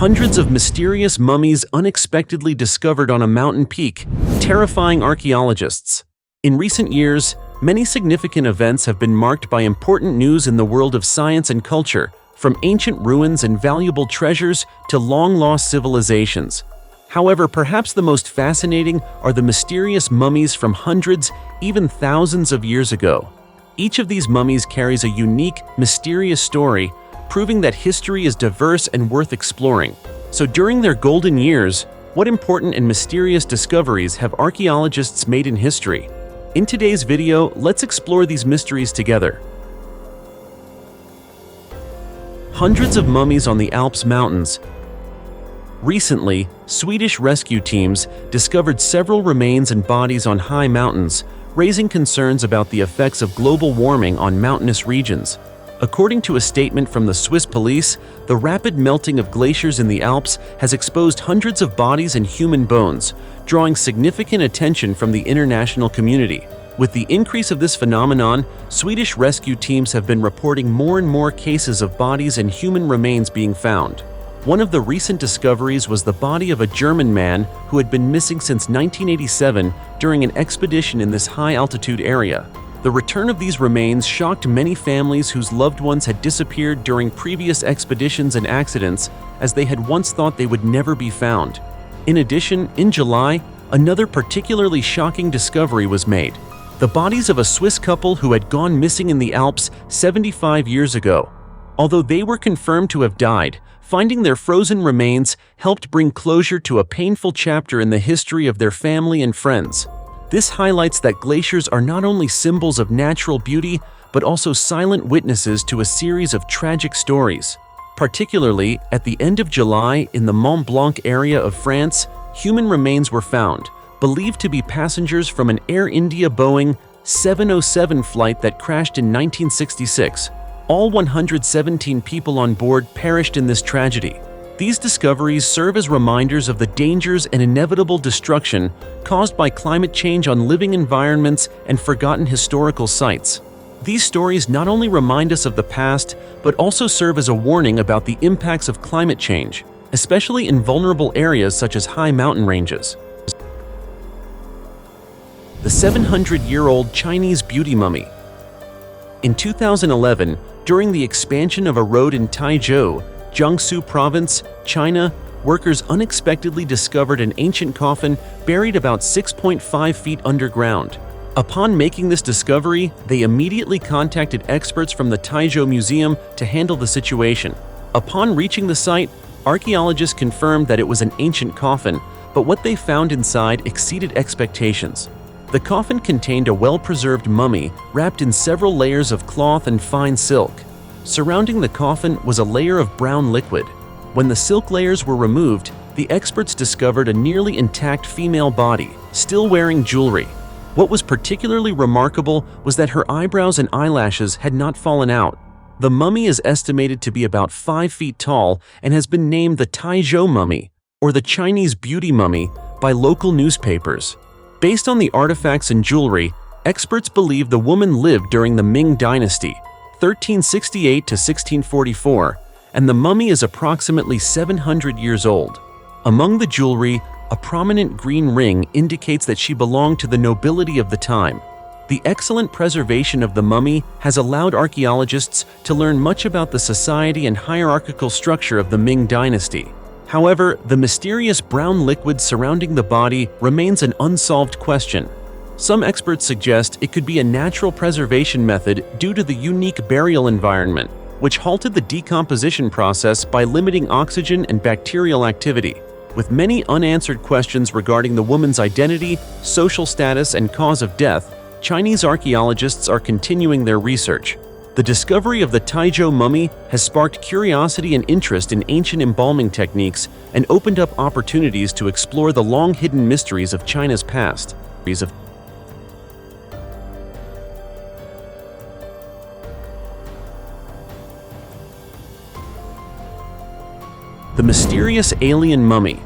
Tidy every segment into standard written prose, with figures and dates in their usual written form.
Hundreds of mysterious mummies unexpectedly discovered on a mountain peak, terrifying archaeologists. In recent years, many significant events have been marked by important news in the world of science and culture, from ancient ruins and valuable treasures to long-lost civilizations. However, perhaps the most fascinating are the mysterious mummies from hundreds, even thousands of years ago. Each of these mummies carries a unique, mysterious story, proving that history is diverse and worth exploring. So during their golden years, what important and mysterious discoveries have archaeologists made in history? In today's video, let's explore these mysteries together. Hundreds of mummies on the Alps mountains. Recently, Swedish rescue teams discovered several remains and bodies on high mountains, raising concerns about the effects of global warming on mountainous regions. According to a statement from the Swiss police, the rapid melting of glaciers in the Alps has exposed hundreds of bodies and human bones, drawing significant attention from the international community. With the increase of this phenomenon, Swedish rescue teams have been reporting more and more cases of bodies and human remains being found. One of the recent discoveries was the body of a German man who had been missing since 1987 during an expedition in this high-altitude area. The return of these remains shocked many families whose loved ones had disappeared during previous expeditions and accidents, as they had once thought they would never be found. In addition, in July, another particularly shocking discovery was made: the bodies of a Swiss couple who had gone missing in the Alps 75 years ago. Although they were confirmed to have died, finding their frozen remains helped bring closure to a painful chapter in the history of their family and friends. This highlights that glaciers are not only symbols of natural beauty, but also silent witnesses to a series of tragic stories. Particularly, at the end of July in the Mont Blanc area of France, human remains were found, believed to be passengers from an Air India Boeing 707 flight that crashed in 1966. All 117 people on board perished in this tragedy. These discoveries serve as reminders of the dangers and inevitable destruction caused by climate change on living environments and forgotten historical sites. These stories not only remind us of the past, but also serve as a warning about the impacts of climate change, especially in vulnerable areas such as high mountain ranges. The 700-year-old Chinese beauty mummy. In 2011, during the expansion of a road in Taizhou, Jiangsu Province, China, workers unexpectedly discovered an ancient coffin buried about 6.5 feet underground. Upon making this discovery, they immediately contacted experts from the Taizhou Museum to handle the situation. Upon reaching the site, archaeologists confirmed that it was an ancient coffin, but what they found inside exceeded expectations. The coffin contained a well-preserved mummy wrapped in several layers of cloth and fine silk. Surrounding the coffin was a layer of brown liquid. When the silk layers were removed, the experts discovered a nearly intact female body, still wearing jewelry. What was particularly remarkable was that her eyebrows and eyelashes had not fallen out. The mummy is estimated to be about 5 feet tall and has been named the Taizhou mummy, or the Chinese beauty mummy, by local newspapers. Based on the artifacts and jewelry, experts believe the woman lived during the Ming Dynasty, 1368 to 1644, and the mummy is approximately 700 years old. Among the jewelry, a prominent green ring indicates that she belonged to the nobility of the time. The excellent preservation of the mummy has allowed archaeologists to learn much about the society and hierarchical structure of the Ming Dynasty. However, the mysterious brown liquid surrounding the body remains an unsolved question. Some experts suggest it could be a natural preservation method due to the unique burial environment, which halted the decomposition process by limiting oxygen and bacterial activity. With many unanswered questions regarding the woman's identity, social status, and cause of death, Chinese archaeologists are continuing their research. The discovery of the Taizhou mummy has sparked curiosity and interest in ancient embalming techniques and opened up opportunities to explore the long-hidden mysteries of China's past. The mysterious alien mummy.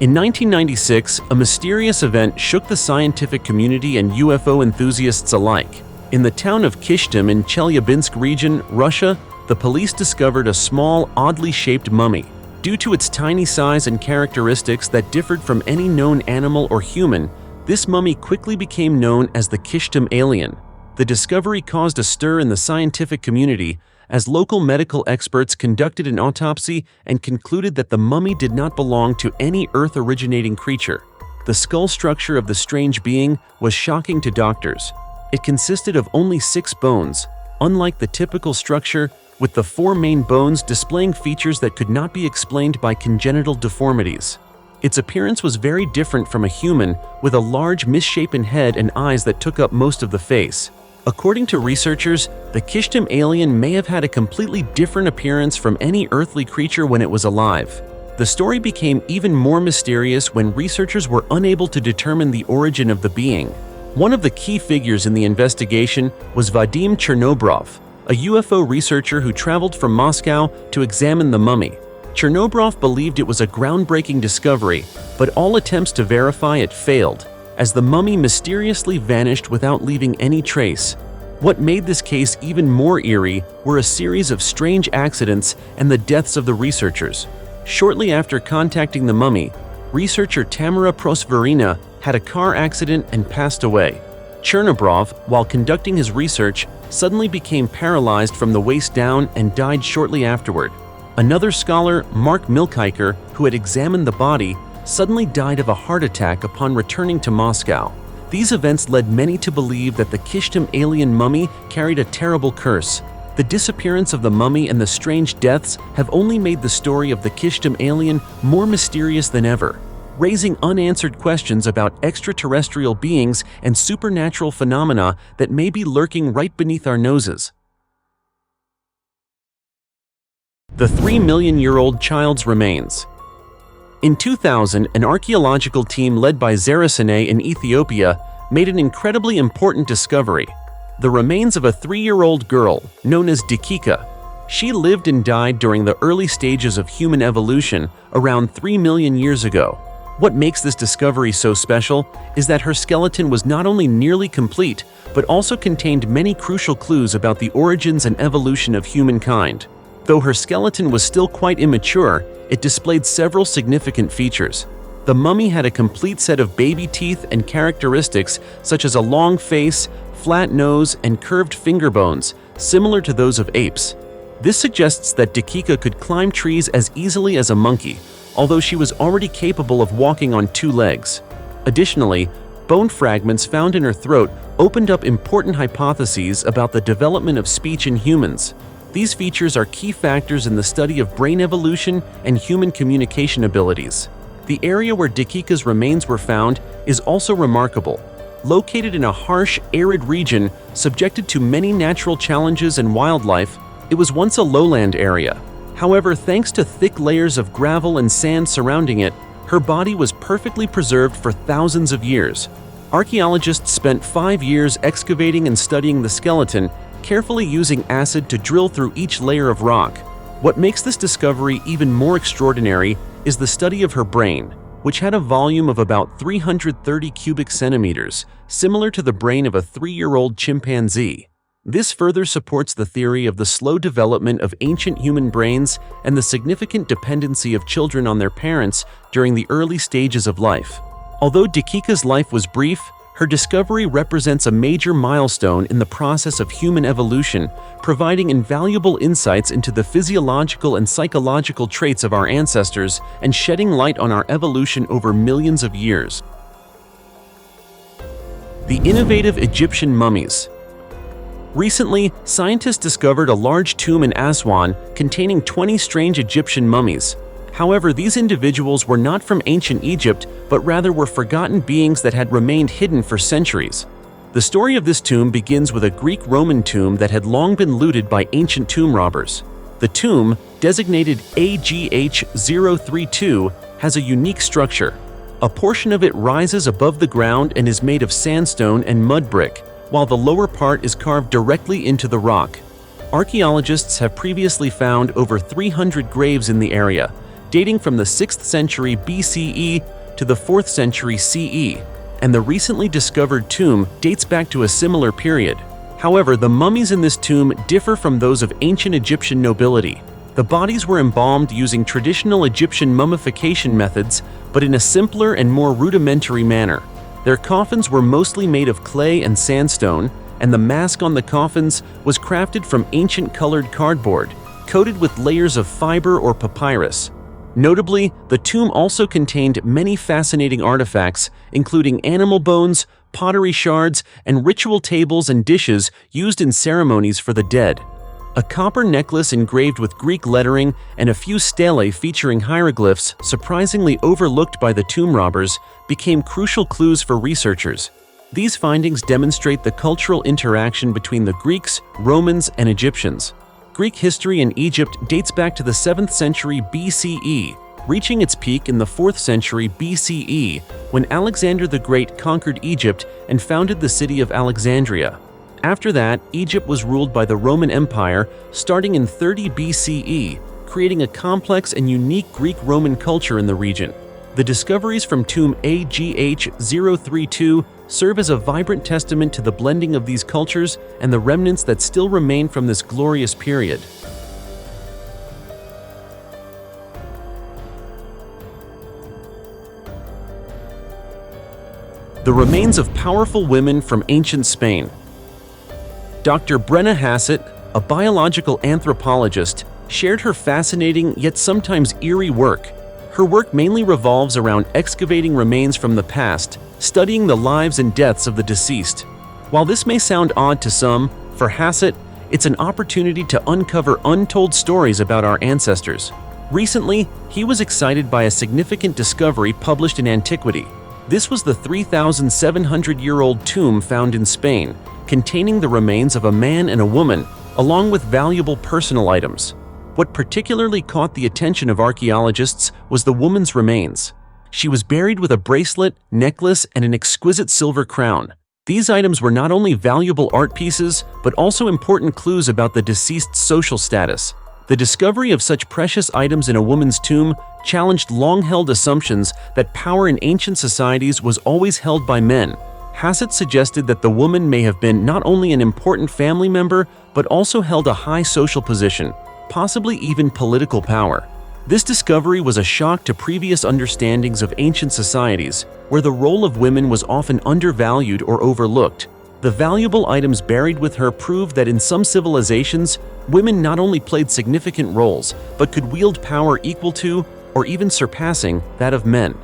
In 1996, a mysterious event shook the scientific community and UFO enthusiasts alike. In the town of Kishtim in Chelyabinsk region, Russia, the police discovered a small, oddly shaped mummy. Due to its tiny size and characteristics that differed from any known animal or human, this mummy quickly became known as the Kishtim alien. The discovery caused a stir in the scientific community as local medical experts conducted an autopsy and concluded that the mummy did not belong to any Earth-originating creature. The skull structure of the strange being was shocking to doctors. It consisted of only 6 bones, unlike the typical structure, with the 4 main bones displaying features that could not be explained by congenital deformities. Its appearance was very different from a human, with a large misshapen head and eyes that took up most of the face. According to researchers, the Kishtim alien may have had a completely different appearance from any earthly creature when it was alive. The story became even more mysterious when researchers were unable to determine the origin of the being. One of the key figures in the investigation was Vadim Chernobrov, a UFO researcher who traveled from Moscow to examine the mummy. Chernobrov believed it was a groundbreaking discovery, but all attempts to verify it failed, as the mummy mysteriously vanished without leaving any trace. What made this case even more eerie were a series of strange accidents and the deaths of the researchers. Shortly after contacting the mummy, researcher Tamara Prosverina had a car accident and passed away. Chernobrov, while conducting his research, suddenly became paralyzed from the waist down and died shortly afterward. Another scholar, Mark Milkiker, who had examined the body, suddenly died of a heart attack upon returning to Moscow. These events led many to believe that the Kishtim alien mummy carried a terrible curse. The disappearance of the mummy and the strange deaths have only made the story of the Kishtim alien more mysterious than ever, raising unanswered questions about extraterrestrial beings and supernatural phenomena that may be lurking right beneath our noses. The 3-million-year-old child's remains. In 2000, an archaeological team led by Zarasene in Ethiopia made an incredibly important discovery: the remains of a 3-year-old girl known as Dakika. She lived and died during the early stages of human evolution around 3 million years ago. What makes this discovery so special is that her skeleton was not only nearly complete, but also contained many crucial clues about the origins and evolution of humankind. Though her skeleton was still quite immature, it displayed several significant features. The mummy had a complete set of baby teeth and characteristics such as a long face, flat nose, and curved finger bones, similar to those of apes. This suggests that Dakika could climb trees as easily as a monkey, although she was already capable of walking on 2 legs. Additionally, bone fragments found in her throat opened up important hypotheses about the development of speech in humans. These features are key factors in the study of brain evolution and human communication abilities. The area where Dakika's remains were found is also remarkable. Located in a harsh, arid region subjected to many natural challenges and wildlife, it was once a lowland area. However, thanks to thick layers of gravel and sand surrounding it, her body was perfectly preserved for thousands of years. Archaeologists spent 5 years excavating and studying the skeleton, carefully using acid to drill through each layer of rock. What makes this discovery even more extraordinary is the study of her brain, which had a volume of about 330 cubic centimeters, similar to the brain of a 3-year-old chimpanzee. This further supports the theory of the slow development of ancient human brains and the significant dependency of children on their parents during the early stages of life. Although Dakika's life was brief, her discovery represents a major milestone in the process of human evolution, providing invaluable insights into the physiological and psychological traits of our ancestors and shedding light on our evolution over millions of years. The innovative Egyptian mummies. Recently, scientists discovered a large tomb in Aswan containing 20 strange Egyptian mummies. However, these individuals were not from ancient Egypt, but rather were forgotten beings that had remained hidden for centuries. The story of this tomb begins with a Greek-Roman tomb that had long been looted by ancient tomb robbers. The tomb, designated AGH-032, has a unique structure. A portion of it rises above the ground and is made of sandstone and mud brick, while the lower part is carved directly into the rock. Archaeologists have previously found over 300 graves in the area, dating from the 6th century BCE to the 4th century CE, and the recently discovered tomb dates back to a similar period. However, the mummies in this tomb differ from those of ancient Egyptian nobility. The bodies were embalmed using traditional Egyptian mummification methods, but in a simpler and more rudimentary manner. Their coffins were mostly made of clay and sandstone, and the mask on the coffins was crafted from ancient colored cardboard, coated with layers of fiber or papyrus. Notably, the tomb also contained many fascinating artifacts, including animal bones, pottery shards, and ritual tables and dishes used in ceremonies for the dead. A copper necklace engraved with Greek lettering and a few stelae featuring hieroglyphs, surprisingly overlooked by the tomb robbers, became crucial clues for researchers. These findings demonstrate the cultural interaction between the Greeks, Romans, and Egyptians. Greek history in Egypt dates back to the 7th century BCE, reaching its peak in the 4th century BCE when Alexander the Great conquered Egypt and founded the city of Alexandria. After that, Egypt was ruled by the Roman Empire starting in 30 BCE, creating a complex and unique Greek-Roman culture in the region. The discoveries from tomb AGH-032 serve as a vibrant testament to the blending of these cultures and the remnants that still remain from this glorious period. The remains of powerful women from ancient Spain. Dr. Brenna Hassett, a biological anthropologist, shared her fascinating yet sometimes eerie work. Her work mainly revolves around excavating remains from the past, studying the lives and deaths of the deceased. While this may sound odd to some, for Hassett, it's an opportunity to uncover untold stories about our ancestors. Recently, he was excited by a significant discovery published in Antiquity. This was the 3,700-year-old tomb found in Spain, containing the remains of a man and a woman, along with valuable personal items. What particularly caught the attention of archaeologists was the woman's remains. She was buried with a bracelet, necklace, and an exquisite silver crown. These items were not only valuable art pieces, but also important clues about the deceased's social status. The discovery of such precious items in a woman's tomb challenged long-held assumptions that power in ancient societies was always held by men. Hassett suggested that the woman may have been not only an important family member, but also held a high social position, possibly even political power. This discovery was a shock to previous understandings of ancient societies, where the role of women was often undervalued or overlooked. The valuable items buried with her proved that in some civilizations, women not only played significant roles, but could wield power equal to, or even surpassing, that of men.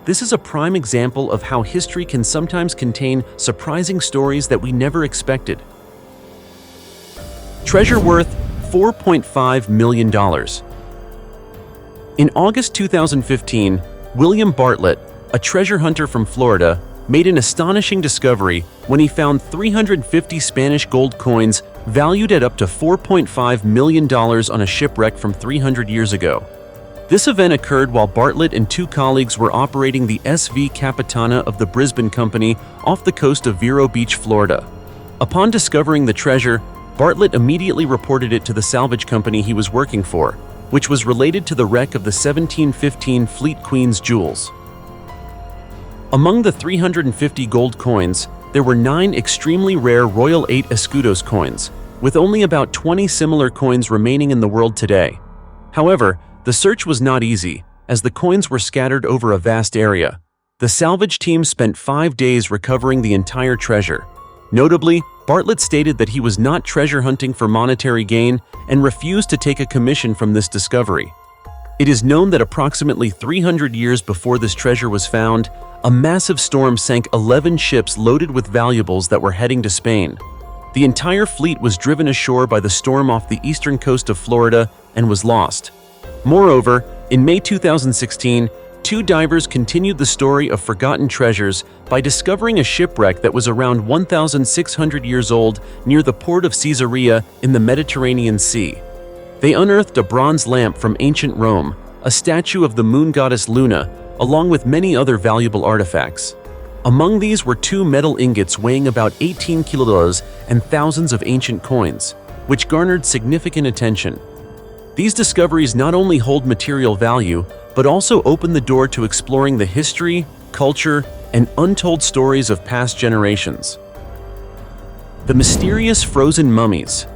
This is a prime example of how history can sometimes contain surprising stories that we never expected. Treasure worth $4.5 million. In August 2015, William Bartlett, a treasure hunter from Florida, made an astonishing discovery when he found 350 Spanish gold coins valued at up to $4.5 million on a shipwreck from 300 years ago. This event occurred while Bartlett and two colleagues were operating the SV Capitana of the Brisbane Company off the coast of Vero Beach, Florida. Upon discovering the treasure, Bartlett immediately reported it to the salvage company he was working for, which was related to the wreck of the 1715 Fleet Queen's jewels. Among the 350 gold coins, there were 9 extremely rare Royal 8 Escudos coins, with only about 20 similar coins remaining in the world today. However, the search was not easy, as the coins were scattered over a vast area. The salvage team spent 5 days recovering the entire treasure. Notably, Bartlett stated that he was not treasure hunting for monetary gain and refused to take a commission from this discovery. It is known that approximately 300 years before this treasure was found, a massive storm sank 11 ships loaded with valuables that were heading to Spain. The entire fleet was driven ashore by the storm off the eastern coast of Florida and was lost. Moreover, in May 2016, 2 divers continued the story of forgotten treasures by discovering a shipwreck that was around 1,600 years old near the port of Caesarea in the Mediterranean Sea. They unearthed a bronze lamp from ancient Rome, a statue of the moon goddess Luna, along with many other valuable artifacts. Among these were 2 metal ingots weighing about 18 kilos and thousands of ancient coins, which garnered significant attention. These discoveries not only hold material value, but also open the door to exploring the history, culture, and untold stories of past generations. The mysterious frozen mummies.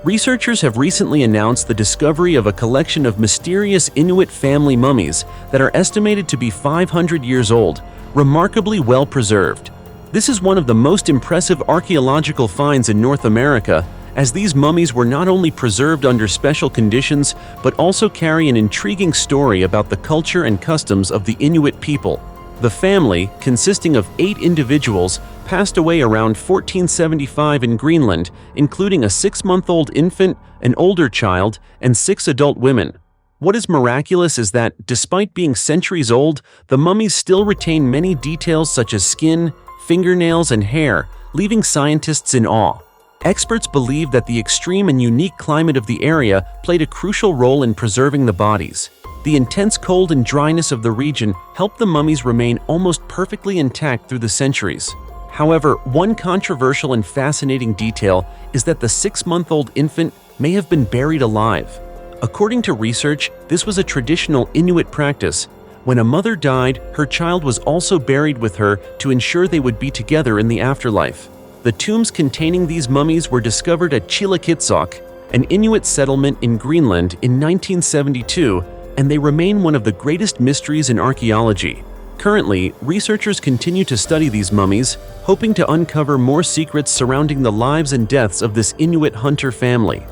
Researchers have recently announced the discovery of a collection of mysterious Inuit family mummies that are estimated to be 500 years old, remarkably well preserved. This is one of the most impressive archaeological finds in North America, as these mummies were not only preserved under special conditions, but also carry an intriguing story about the culture and customs of the Inuit people. The family, consisting of 8 individuals, passed away around 1475 in Greenland, including a 6-month-old infant, an older child, and 6 adult women. What is miraculous is that, despite being centuries old, the mummies still retain many details such as skin, fingernails, and hair, leaving scientists in awe. Experts believe that the extreme and unique climate of the area played a crucial role in preserving the bodies. The intense cold and dryness of the region helped the mummies remain almost perfectly intact through the centuries. However, one controversial and fascinating detail is that the 6-month-old infant may have been buried alive. According to research, this was a traditional Inuit practice. When a mother died, her child was also buried with her to ensure they would be together in the afterlife. The tombs containing these mummies were discovered at Chilakitsok, an Inuit settlement in Greenland, in 1972, and they remain one of the greatest mysteries in archaeology. Currently, researchers continue to study these mummies, hoping to uncover more secrets surrounding the lives and deaths of this Inuit hunter family.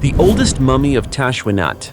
The oldest mummy of Tashwinat.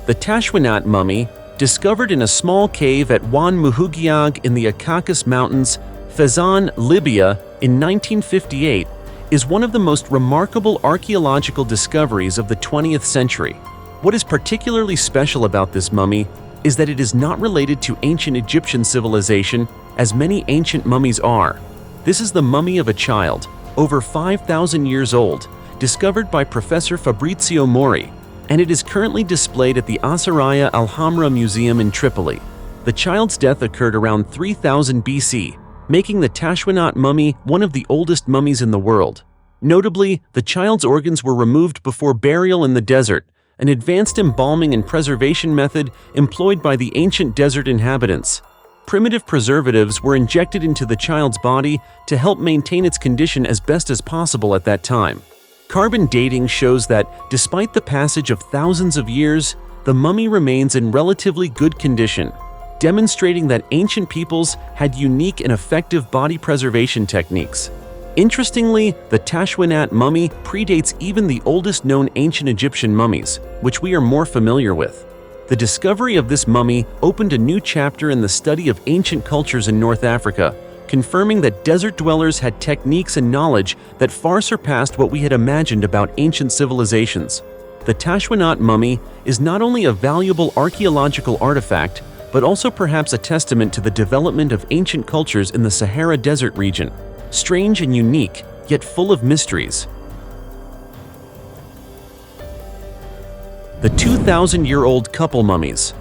The Tashwinat mummy, discovered in a small cave at Wan Muhugiag in the Akakis Mountains, Fezzan, Libya, in 1958, is one of the most remarkable archaeological discoveries of the 20th century. What is particularly special about this mummy is that it is not related to ancient Egyptian civilization, as many ancient mummies are. This is the mummy of a child, over 5,000 years old, discovered by Professor Fabrizio Mori, and it is currently displayed at the Asaraya Al-Hamra Museum in Tripoli. The child's death occurred around 3000 BC, making the Tashwinat mummy one of the oldest mummies in the world. Notably, the child's organs were removed before burial in the desert, an advanced embalming and preservation method employed by the ancient desert inhabitants. Primitive preservatives were injected into the child's body to help maintain its condition as best as possible at that time. Carbon dating shows that, despite the passage of thousands of years, the mummy remains in relatively good condition, demonstrating that ancient peoples had unique and effective body preservation techniques. Interestingly, the Tashwinat mummy predates even the oldest known ancient Egyptian mummies, which we are more familiar with. The discovery of this mummy opened a new chapter in the study of ancient cultures in North Africa, confirming that desert dwellers had techniques and knowledge that far surpassed what we had imagined about ancient civilizations. The Tashwinat mummy is not only a valuable archaeological artifact, but also perhaps a testament to the development of ancient cultures in the Sahara Desert region. Strange and unique, yet full of mysteries. The 2,000-year-old couple mummies.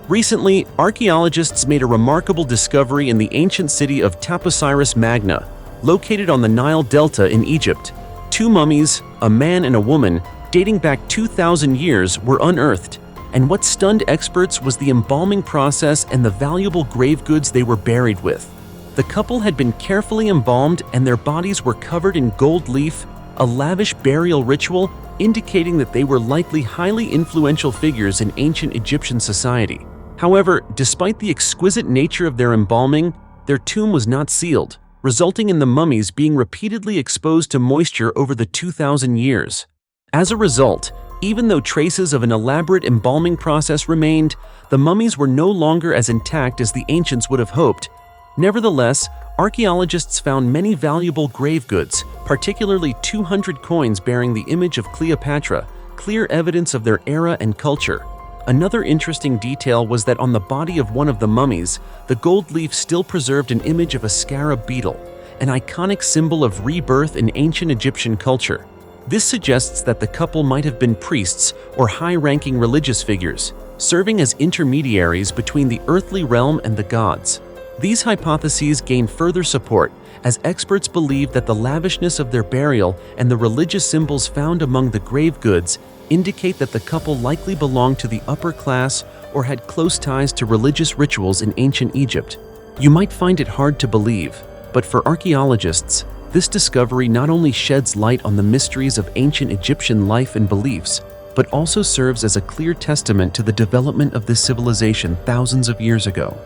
Recently, archaeologists made a remarkable discovery in the ancient city of Taposiris Magna, located on the Nile Delta in Egypt. 2 mummies, a man and a woman, dating back 2,000 years, were unearthed, and what stunned experts was the embalming process and the valuable grave goods they were buried with. The couple had been carefully embalmed and their bodies were covered in gold leaf, a lavish burial ritual indicating that they were likely highly influential figures in ancient Egyptian society. However, despite the exquisite nature of their embalming, their tomb was not sealed, resulting in the mummies being repeatedly exposed to moisture over the 2,000 years. As a result, even though traces of an elaborate embalming process remained, the mummies were no longer as intact as the ancients would have hoped. Nevertheless, archaeologists found many valuable grave goods, particularly 200 coins bearing the image of Cleopatra, clear evidence of their era and culture. Another interesting detail was that on the body of one of the mummies, the gold leaf still preserved an image of a scarab beetle, an iconic symbol of rebirth in ancient Egyptian culture. This suggests that the couple might have been priests or high-ranking religious figures, serving as intermediaries between the earthly realm and the gods. These hypotheses gain further support as experts believe that the lavishness of their burial and the religious symbols found among the grave goods indicate that the couple likely belonged to the upper class or had close ties to religious rituals in ancient Egypt. You might find it hard to believe, but for archaeologists, This discovery not only sheds light on the mysteries of ancient Egyptian life and beliefs, but also serves as a clear testament to the development of this civilization thousands of years ago.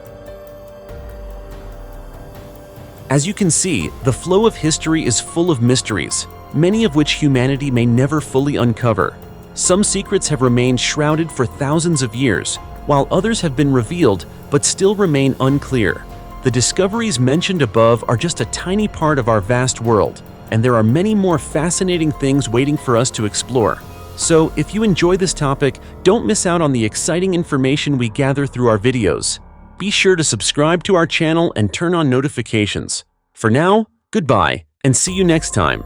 As you can see, the flow of history is full of mysteries, many of which humanity may never fully uncover. Some secrets have remained shrouded for thousands of years, while others have been revealed but still remain unclear. The discoveries mentioned above are just a tiny part of our vast world, and there are many more fascinating things waiting for us to explore. So, if you enjoy this topic, don't miss out on the exciting information we gather through our videos. Be sure to subscribe to our channel and turn on notifications. For now, goodbye, and see you next time.